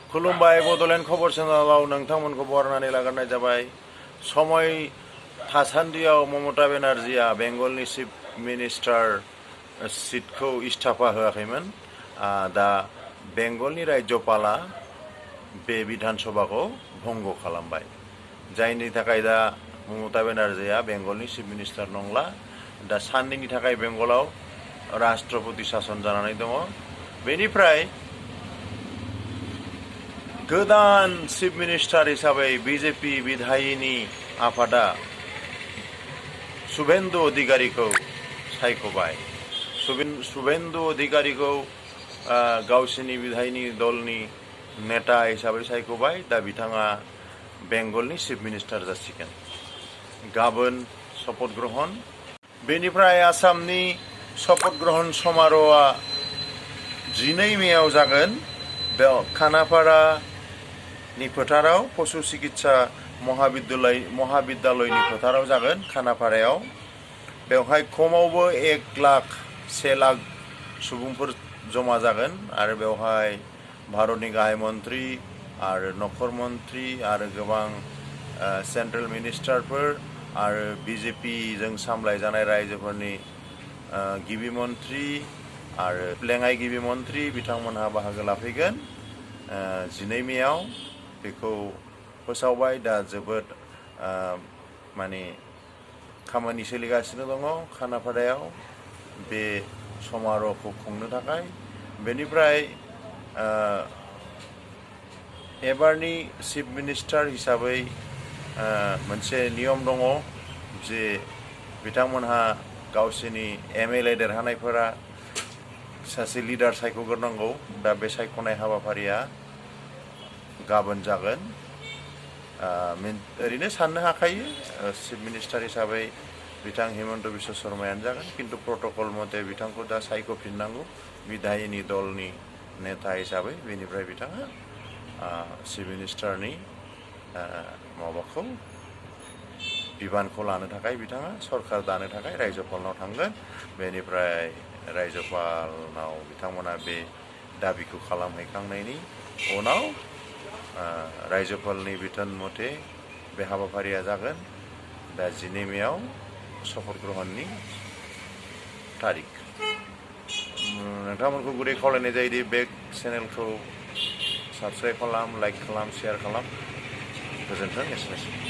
खुलुमबाय बड'लेण्ड खबर चेनेलाव नोंथांमोनखौ बरायनानै लाग्रोनाय जाबाय। समय थासान्दियाव ममता बेनार्जीआ बेंगलनि चिफ मिनिस्टार सिटखौ इस्ताफा होआखैमोन। दा बेंगलनि राज्यपाला बे बिधान सभाखौ भंग खालामबाय, जायनि थाखाय दा ममता बेनार्जीआ बेंगलनि चिफ मिनिस्टार नंला। दा साननैनि थाखाय बेंगलाव राष्ट्रपति शासन जानानै दङ। बेनिफ्राय गोदान चिफ मिनिस्टार हिसाबै बिजेपि बिधायिनी आफादा शुभेन्दु अधिकारीखौ सायख'बाय। शुभेन्दु अधिकारीखौ गावसिनि बिधायिनी दलनि नेता हिसाबै सायख'बाय। दा बिथाङा बेंगलनि चिफ मिनिस्टार जासिगोन। गाबोन शपथ ग्रहण। बेनिफ्राय आसामनि शपथ ग्रहण समार'हआ 12 मेआव जागोन। बेयाव खानापारानि फोथाराव पशु चिकित्सा महाबिद्यालयनि फोथाराव जागोन, खानापारायाव। बेवहाय खमावबो 1 लाख सुबुंफोर जमा जागोन आरो बेवहाय भारतनि गाहाय मन्त्रि आरो नखर मन्त्रि आरो गोबां सेन्ट्रेल मिनिस्टारफोर आरो बिजेपिजों सामलायजानाय रायजोफोरनि गिबि मन्त्रि आरो लेङाइ गिबि मन्त्रि बिथांमोनहा बाहागो लाफैगोन। 12 मेआव बेखौ फोसावबाय। दा जोबोद माने खामानि सोलिगासिनो दङ खानापारायाव बे समार'हखौ खुंनो थाखाय। बेनिफ्राय एबारनि चिफ मिनिस्टार हिसाबै मोनसे नियम दङ जे बिथांमोनहा गावसिनि MLA देरहानायफोरा सासे लिडार सायख'ग्रोनांगौ। दा बे सायख'नाय हाबाफारिया गाबोन जागोन। ओरैनो साननो हाखायो चिफ मिनिस्टार हिसाबै बिथां हिमन्त बिश्व शर्मायानो जागोन, खिन्थु प्रट'कल मथे बिथांखौ दा सायख'फिननांगौ बिधायिनी दलनि नेता हिसाबै। बेनिफ्राय बिथाङा चिफ मिनिस्टारनि माबाखौ बिबानखौ लानो थाखाय बिथाङा सरकार दानो थाखाय रायजोपालनाव थांगोन। बेनिफ्राय रायजोपालनाव बिथांमोना बे दाबिखौ खालामहैखांनायनि उनाव रायजोपालनि बिथोन मथे बे हाबाफारिया जागोन। दा 12 मेआव शपथ ग्रहणनि तारिख। नोंथांमोनखौ गुरै खावलायनाय जायोदि बे चेनेलखौ साबस्क्राइब खालाम, लाइक खालाम, शेयार खालाम। गोजोन्थों। एसेनोसै।